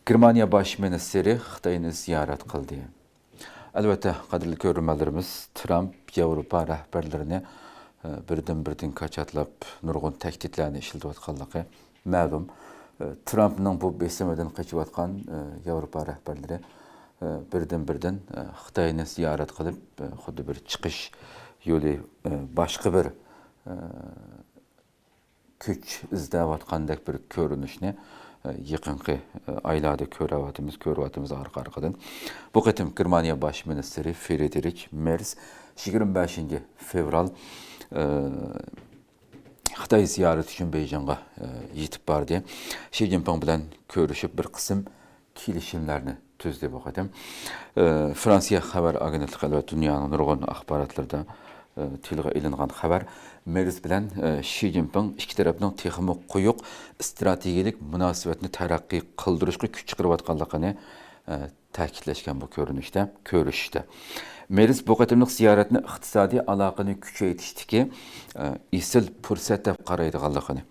Germaniya baş ministeri Xitoyni ziyorat qildi. Albatta, qadrli ko'ruvchilarimiz, Trump Yevropa rahbarlarini birdan kaçatlab nurg'un tahdidlarni ishlatayotganligi ma'lum. Trumpning bu besimidan qochayotgan Yevropa rahbarlari birdan Xitoyni ziyorat qilib, xuddi bir chiqish yo'li, boshqa bir kuch izlayotgandek bir ko'rinishni yaqinqi aylarda ko'ryapmiz arqadan. Bu qatim Germaniya baş ministri Friedrich Merz 25 fevral Xitoy ziyarati uchun Beijingga yetib bordi. Xi Jinping bilan ko'rishib bir qism kelishimlarni tuzdi bu qatim. Fransiya xabar agentligi va dunyoning nurg'un axborotlarida tilga ilingan xabar Merz bilan Xi Jinping ikki tarafning texmi quyuq strategik munosabatni taraqqiy qildirishga kuch chiqarayotganligini ta'kidlashgan bu ko'rishda. Merz bu qatimliq ziyoratni iqtisodiy aloqani kuchaytirishdagi isil fursat deb qaraydiganligini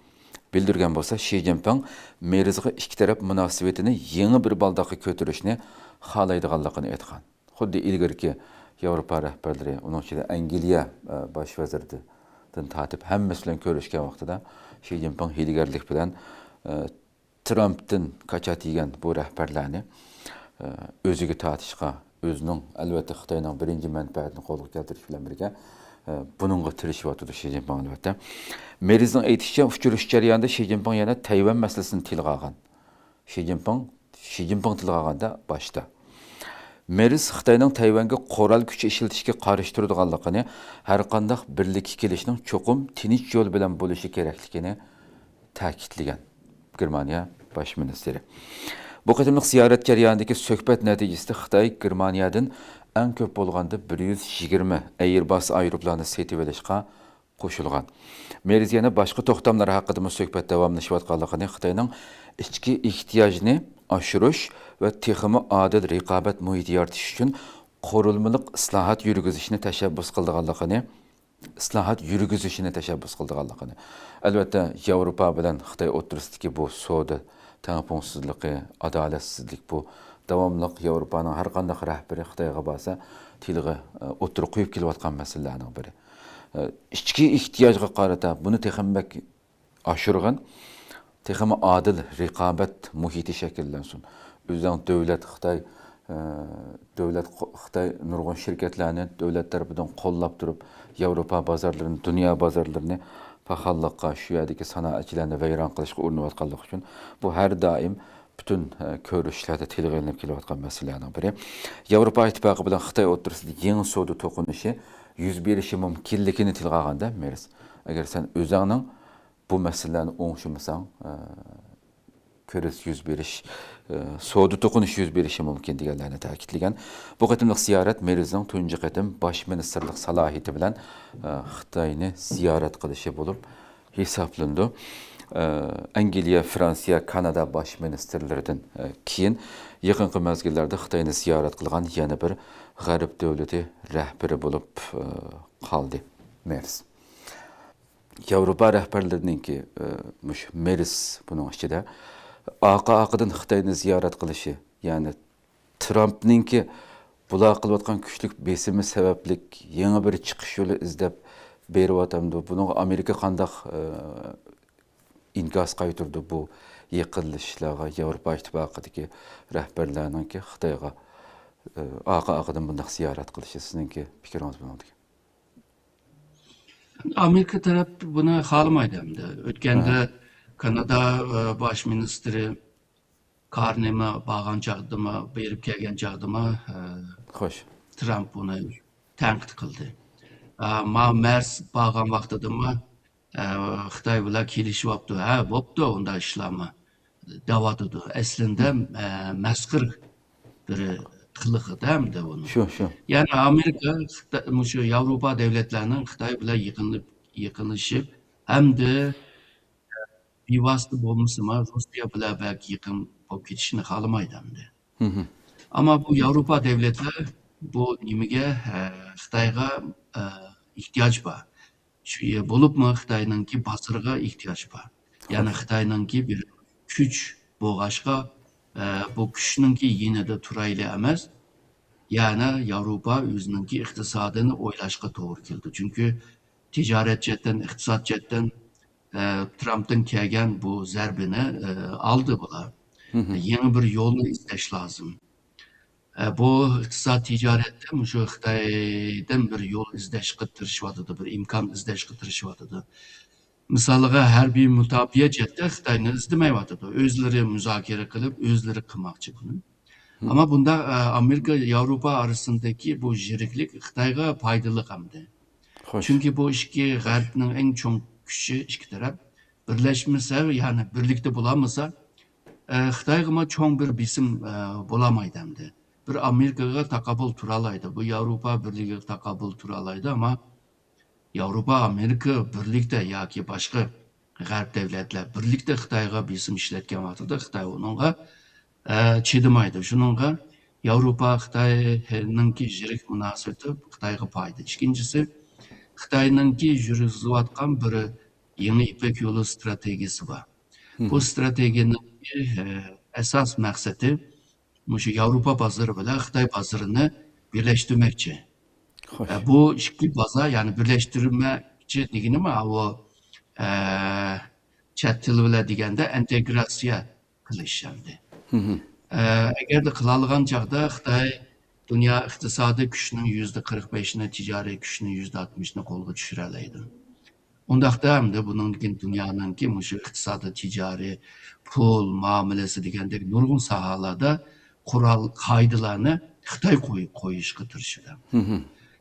bildirgan bo'lsa, Xi Jinping Merzga ikki taraf munosabatini yangi bir baldaga ko'tarishni xohlaydiganligini aytgan. Xuddi ilgirki Yevropa rahbarlari, uning ichida Angliya bosh vaziridan tortib hammasi bilan ko'rishgan vaqtida Xi Jinping hiylagarlik bilan Trumpdan qachat yegan bu rahbarlarni o'ziga tortishga, o'zining albatta Xitoyning birinchi manfaatini qo'lga keltirish bilan birga bununla tirishayotdi Xi Jinping albatta. Merzning aytishicha, uchrashuv jarayonida Xi Jinping yana Tayvan masalasini tilga olgan. Xi Jinping tilga olganda boshda Merz Xitoyning Tayvanga qo'ral kuch ishlatishga qarshi turadiganligini, har qanday birlikka kelishning cho'qim tinch yo'l bilan bo'lishi kerakligini ta'kidlagan Germaniya bosh ministri. Bu qatimliq ziyorat jarayonidagi suhbat natijasida Xitoy Germaniyadan eng ko'p bo'lganda 120 Airbus aeroplanini sotib olishga qo'shilgan. Merz yana boshqa to'xtamlar haqida suhbat davomlashayotganligini, Xitoyning ichki ehtiyojini oshirish va texmi adil raqobat muhiti yaratish uchun qurilmalik islohot yurgizishni tashabbus qilganligini, albatta Yevropa bilan Xitoy o'rtasidagi bu savdo tengpungsizligi, adolatsizlik, bu davomli Yevropaning har qanday rahbari Xitoyga borsa tilga o'tirib qo'yib kelayotgan masalalarning biri. İçki ihtiyojga qarata buni texmbak oshirgan, texmi adil raqobat muhiti shakllansin. O'zing davlat Xitoy nurg'un shirkatlarni davlat tarafidan qo'llab turib, Yevropa bozorlarini, dunyo bozorlarini paxallikqa, shu yerdagi sanoatchilarni vayron qilishga urinayotganligi uchun bu har doim bütün ko'rishlarda tilga ilinib kelayotgan masalalarning biri. Yevropa ittifoqi bilan Xitoy o'rtasida yangi savdo to'qinishi yuz berishi mumkinligini tilga olganda Merz, agar sen o'zingning bu masalalarni o'ngishmasang, ko'rish yuz berish, savdo to'qinish yuz berishi mumkin deganlarni ta'kidlagan. Bu qatimliq ziyorat Merzning tunji qatim bosh ministerlik salohiyati bilan Xitoyni ziyorat qilishi bo'lib hisoblandi. Angliya, Fransiya, Kanada baş ministerlerinden keyin yaqinqi mezgillarda Xitoyni ziyorat qilgan yana bir g'arb davlati rahbari bo'lib qoldi Merz. Yevropa rahbarlarininki Merz buning ichida aqdan Xitoyni ziyorat qilishi, ya'ni Trumpninki bular qilayotgan kuchlik besimi sabablik yangi bir chiqish yo'li izlab beryapti. Buning Amerika qanday inkos qaytirdi bu yaqinlashishlarga Yevropa ittifoqidagi rahbarlarninki Xitoyga aqdan bunday ziyorat qilishi sizningki fikringiz bo'ladi? Amerika taraf buni xohlamaydi hamda. O'tganda Kanada bosh ministri Carney'ma borgan chaqdimi, berib kelgan chaqdimi, Xo'sh. Trump buni tanqid qildi. Merz borgan vaqtidami Xitoy bilan kelishyapti. Ha, bo'pti, unda ishlarmi davotidi. Aslida masxir bir qiliqida hamda buni. Shu. Ya'ni Amerika shu Yevropa davlatlarining Xitoy bilan yaqinlashib hamda bevosita bo'lmasa, Rossiya bilan balki yaqin bo'lib ketishni xohlamaydi hamda. Ammo bu Yevropa davlatlari bu nimaga Xitoyga ehtiyoj bor. Shu bo'libmi Xitoyningki bosirga ehtiyoj bor. Ya'ni Xitoyningki bir kuch bo'g'ashga bu küşününki yine de turayla emez. Yani Avrupa özününki iktisadını oylaşqa doğru keldi. Çünkü ticaret cetten, iktisat cetten Trump'tan kelgen bu zerbini aldı bular. Yeni bir yolunu izleş lazım. Bu iktisat ticarette şu Xitaydan bir yol izlashga tirishyotidi, bir imkon izlashga tirishyotidi. Misaliga harbiy mutafiya chetda Xitoyni izlamayotidi. O'zlari muzokara qilib, o'zlari qilmoqchi buni. Ama bunda Amerika, Avrupa arasındaki bu jiriklik Xitoyga foydali hamdi. Xo'sh. Çünkü bu iki G'arbning eng cho'ng kuchi ikki taraf birlashmasa, ya'ni birlikda bo'lamasa, Xitoyga cho'ng bir bisim bo'lamaydi hamdi. Bir Amerikaga taqabul turalaydı. Bu Avrupa Birliği taqabul turalaydı ama Avrupa, Amerika birlikte yoki boshqa G'arb davlatlar birlikte Xitoyga bisim ishlatgan vaqtida Xitoy uningga chidamaydi. Shuningga Avrupa Xitoyninki yirik munosabati Xitoyga foyda. Ikkinchisi, Xitoyninki yurgizayotgan bir yangi İpek yo'li strategiyasi bor. Bu strategiyaning asas maqsadi mushu Avrupa bozori bilan Xitoy bozorini birlashtirmoqchi. Xo'sh. Bu ikki bozor, ya'ni birlashtirmoqchi degani nima? Bu chet tili bilan deganda integratsiya qilish hamdi. Agarda qila olgan chog'da Xitoy dunyo iqtisodiy kuchining %45'ini, tijoriy kuchining %60'ini qo'lga tushira oladi. Undaqda hamda buningkin dunyoninki mushu iqtisodiy, tijoriy, pul muomalasi degandek nurg'un sohalarda qurol qoidalarni Xitoy qo'yishga tirishadi.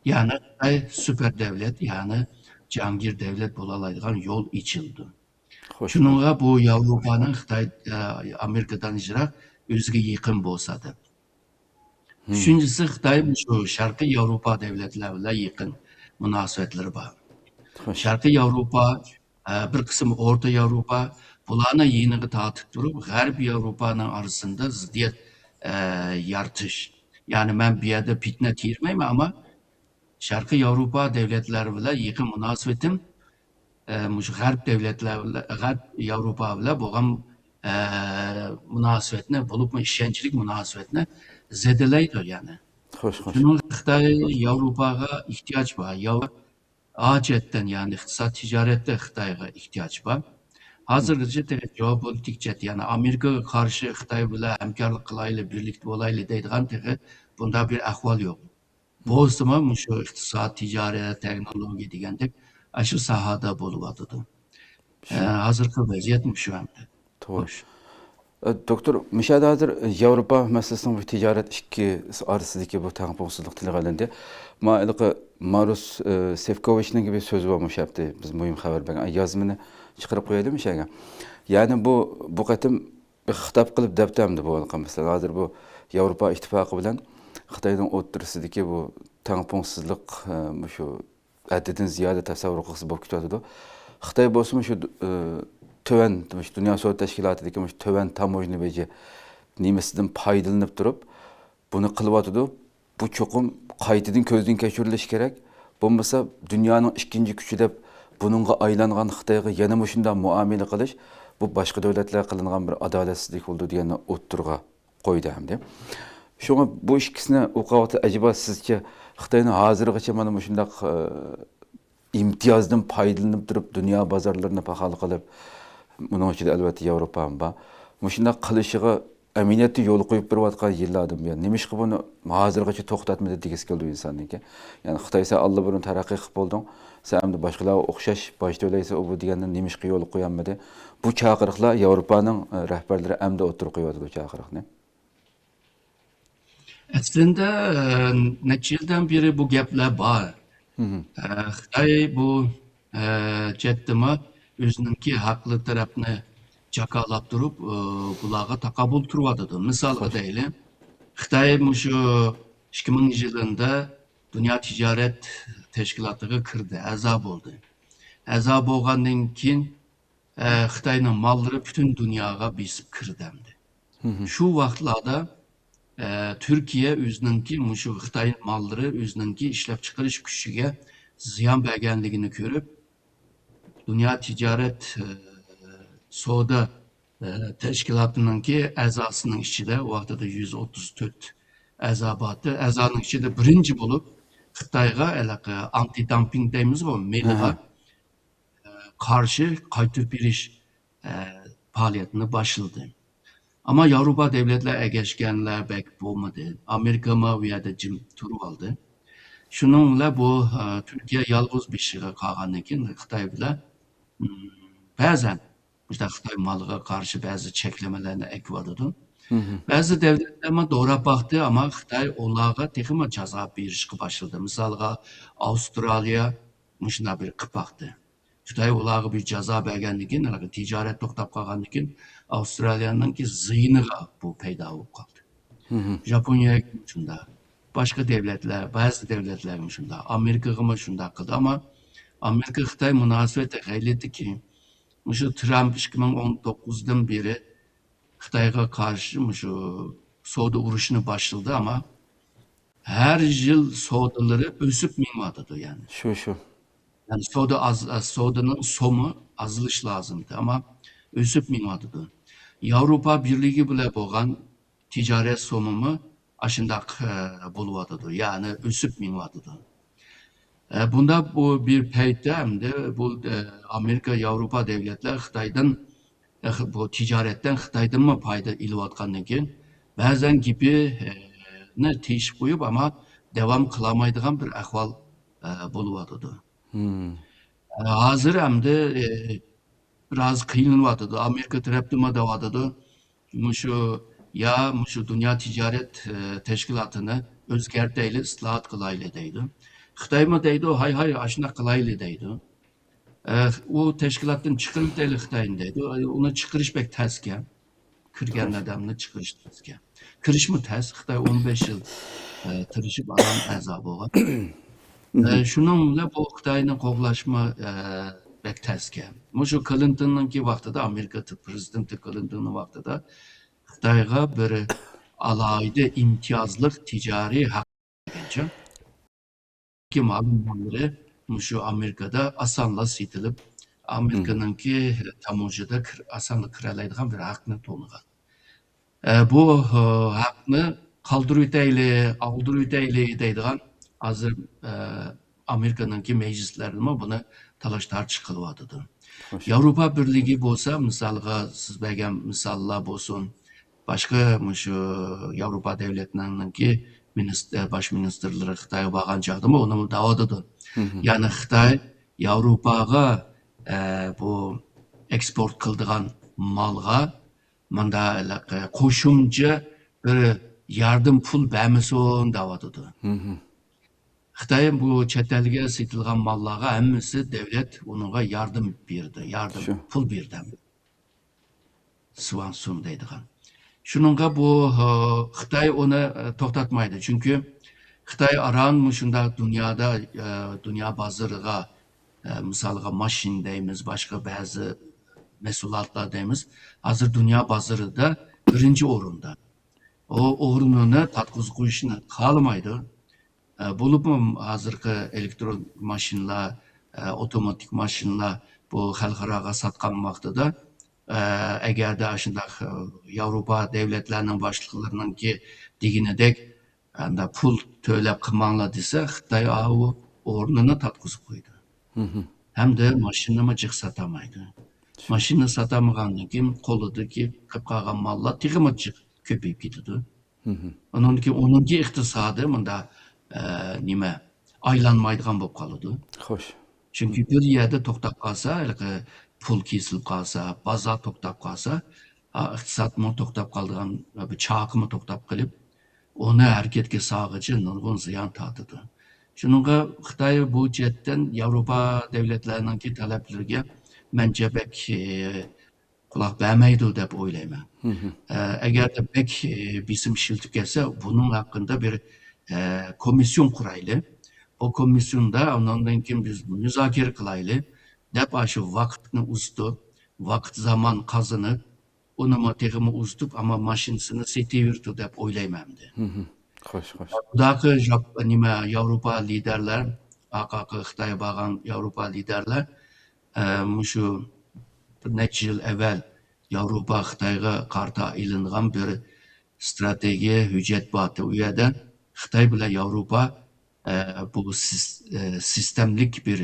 Yani Xitoy super devlet, yani jangir devlet bo'la oladigan yo'l ichildi. Xo'sh. Shuningga bu Yevropaning Xitoy Amerikadan ijroq o'ziga yaqin bo'lsa-da. Üçüncüsü Xitoy shu Sharqiy Yevropa davlatlari bilan yaqin munosabatlari bor. Xo'sh. Sharqiy Yevropa, bir qism O'rta Yevropa bularni yeniga tortib turib, G'arbiy Yevropaning orasida ziddiyat yaratish. Yani men bu yerda fitna tiyirmayman ama Sharqiy Yevropa davlatlari bilan yaqin munosabatim shu G'arb davlatlari bilan, G'arb Yevropa bilan bo'lgan munosabatni, bo'libmi ishonchlik munosabatni zedelaydi yani. Xo'sh. Xo'sh. Shuning Xitoy Yevropaga ehtiyoj bor. Aciyetten yani iqtisod ticaretde Xitoyga ehtiyoj bor. Hozirgacha geopolitik chet, yani Amerikaga qarshi Xitoy bilan hamkorlik qilaylik, birlikda bo'laylik deydigan bunda bir ahvol yo'q. Bo'lsa-mu shu iqtisod, tijorat, texnologiya degandek shu sohada bo'lyotidi. Hozirgi vaziyat shu hamda. To'g'ri. Doktor, müşahede hazır Avrupa meselesinin bu ticaret iki arasındaki bu tanıpsızlık tilga alındı. Ma'ilqi Marus Sefcovich'nin gibi sözü varmış yaptı. Biz mühim haber ben yazımını çıkarıp koyalım işe. Yani bu katım bir hitap kılıp deptemdi bu alqa mesela. Hazır bu Avrupa İttifakı bilen Xitoyning o'ttirisindagi bu tanıpsızlık şu adedin ziyade tasavvur qilsa bo'lib ketadi. Xitoy bo'lsa shu töven, Dünya Soğuk Teşkilatı'daki töven tamojni bece nimesinden paydalanıp durup bunu kılıvatıdı. Bu çokum kayıtının közden keçiriliş gerek. Bulmasa dünyanın ikinci gücü de bununla aylanğan Xitoyga yana muşundan muamele qilish bu başka devletler kılınan bir adaletsizlik oldu diyeni o'ttirga qo'ydi hamda. Şuna bu ikisini o'qiyotib acaba sizce Xitoyning hozirgacha mana shunday imtiyozdan foydalanib turib dunyo bozorlarini pahal qilib bunun için elbette Avrupa'nın var. Muşunda kılışığı eminiyeti yolu koyup bir vatkan yıllardan bir. Nemiş ki bunu hazırgacha to'xtatmadı degisi keldi insonniki. Yani Xitoy ise Allah bunun taraqqiy qilib bo'lding. Sen de başkalar o'xshash boshda o'ylaysa u bu degandan nemiş ki yolu qo'yanmadi. Bu chaqiriqlar Avrupa'nın rahbarlari hamda o'tirib qo'yadi bu chaqiriqni. Aslında necha yildan beri bu gaplar bor. Xitoy bu chetdimi o'zininki haqli tarafni jakalab turib, bularga taqabul turyotidi. Misol deylik, Xitoy shu 2000-yilda Dünya Ticaret Teşkilatı'na kirdi, a'zo bo'ldi. A'zo bo'lgandan keyin Xitoyning mallari butun dunyoga besib kirdi. Shu vaqtlarda Türkiye o'zininki shu Xitoy mallari o'zininki ishlab chiqarish kuchiga ziyon berganligini ko'rib, Dünya Ticaret Savdo təşkilatınınki əzasının içində o vaxtda da 134 əza batı. Əzanın içində birinci olub Xitayğa əlaqə anti-dumping deyimiz o meliğa karşı qaytıb biriş faaliyetini başladı. Ama Avrupa devletler egeşkenler bek bulmadı. Amerika mı ya da Jim Turval'dı. Şununla bu Türkiye yalnız bir şey kalganlıkken Xitay bile bazen işte Xitay malığa karşı bazı çeklemelerine ekvadıdı. Bazı devletler doğru baktı ama Xitay onlara tekrar ceza bir işi başladı. Mesela Avustralya şuna bir baktı. Xitay onlara bir ceza bergenlikin, ticaret toktap kalganlıkken Avustralya'nın ki zıyınıga bu peyda olup kaldı. Japonya'ya şunda, başka devletler, bazı devletlerin şunda, Amerika'ya şunda kıldı ama Amerika Xitay münasebeti gayretti ki şu Trump 2019'dan beri Xitay'a karşı şu soğuda vuruşunu başladı ama her yıl soğudaları ösüp minvadıdı yani. Şu. Yani soğudanın somu azılış lazımdı ama ösüp minvadıdı. Avrupa Birliği bile boğan ticaret somumu aşındak buluvadıdı. Yani ösüp minvadıdı. Bunda bu bir peyde hem de bu Amerika, Avrupa devletler Xitay'dan bu ticaretten Xitay'dan mı payda ilıvatkandan ki bazen gibi ne teşvik koyup ama devam kılamaydıgan bir ahval buluvadıdı. Hazır hem de biraz kıyınıvadıdı. Amerika tarafıma davadıdı. Şu Dünya Ticaret Teşkilatı'nı özgerteyle ıslahat kılayla deydi. Xitay mı deydi o hay aşına kılayla deydi. O teşkilatın çıkırıp deyli Xitay'ın deydi. Ona çıkırış bek tezken. Kırgen adamını çıkırış tezken. Kırış mı tez? Xitay 15 yıl tırışıp alan azabı var. Şununla bu Xitay'ın qoğlaşma bek tezken. Şu Clinton'ın ki vaxtıda Amerika prezidenti Clinton'ın vaxtıda Xitay'a bir alayda imtiyazlıq ticari hak vereceğim. Ki malumları şu Amerika'da asanla sitilip Amerika'nın ki tamucada asanla kıralaydıgan bir hakkını tonuğan. Bu hakkını aldırıyla deydigan hazır Amerika'nın ki meclislerinde bunu talaş tartış kılıvadıdı. Avrupa Birliği bolsa misalga siz bergen misallar bolsun başka şu Avrupa devletlerinin ki baş ministerleri Xitay'a bağlan çağdı mı onu davadıdı. Yani Xitay Avrupa'ya bu eksport kıldıgan malga manda koşumca bir yardım pul vermesin davadıdı. Xitay'ın bu çetelge sitilgan mallarga hemmisi devlet onunla yardım berdi, pul berdi. Swanson deydigan. Şununla bu Xitay onu toktatmaydı. Çünkü Xitay aran şunda dünya bazarıga misalga maşin deyimiz, başka bazı mesulatlar deyimiz. Hazır dünya bazarıda birinci orunda. O orununu tatkız koyuşunu kalmaydı. Bulup mu hazırki elektron maşinler, otomatik maşinler bu halkaraga satkan vaxtıda eğer de aşında Avrupa devletlerinin başlıklarının ki diginedek pul töle kımanla dese Xitay o ornuna tatkız koydu. Hem de maşını mı cık satamaydı. Maşını satamağandan kim koludu ki kıpkagan malla tıgımı cık köpeyip gidiyordu. Onunki iktisadı mında nime aylanmaydıgan bolup kalıdı. Hoş. Çünkü bir yerde toktap kalsa, pul kesilip kalsa, bazar toktap kalsa, iktisat mı toktap kaldığın bir çakı mı toktap kalıp, onu hareketke sağıcı nurgun ziyan tatıdı. Şununla Xitay bu cihetten Avrupa devletlerinin ki taleplerine bence pek kulak vermeydi dep oylayman. Eğer de pek bizim şiltip gelse bunun hakkında bir komisyon kuraylı. O komisyonda ondan kim biz müzakere kılaylı. Dep aşı vaktini ustup, vakt zaman kazanıp, onu materyalini ustup ama maşinisini setivirdi dep oylaymamdı. Hoş. Budaki Avrupa liderler, AKK Xitay'a bağlan Avrupa liderler, şu bir neçə yıl evvel Yevropa Xitoyga qarta ilingan bir strategiya hujjat bor. U yerda Xitoy bilan Yevropa bu sistemlik bir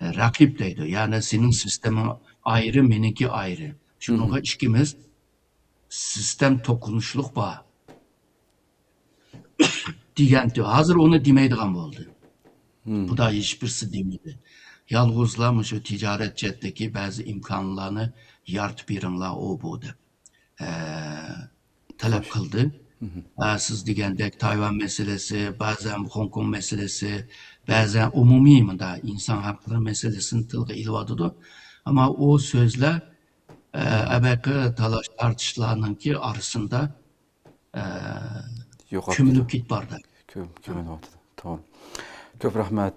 raqib deydi. Ya'ni sening sistemin ayrı, meniki ayrı. Şununla ikimiz sistem tokunuşluq bor. Degandi. Hozir onu demaydigan bo'ldi. Bu da hiçbirisi demedi. Yalğızlar şu ticaret chetdagi ba'zi imkonlarni yaratib beringlar o bu deb talab qildi. Siz degandek Tayvan meselesi, bazen Hong Kong meselesi, bazen umumiy insan hakları meselesini tilga ilyotidi. Ama o sözler abaqi talash tartishlarninki arasında Yo'qolib kömülüp ketib bordi. Kömülüp o'tdi. To'g'ri. Ko'p rahmat.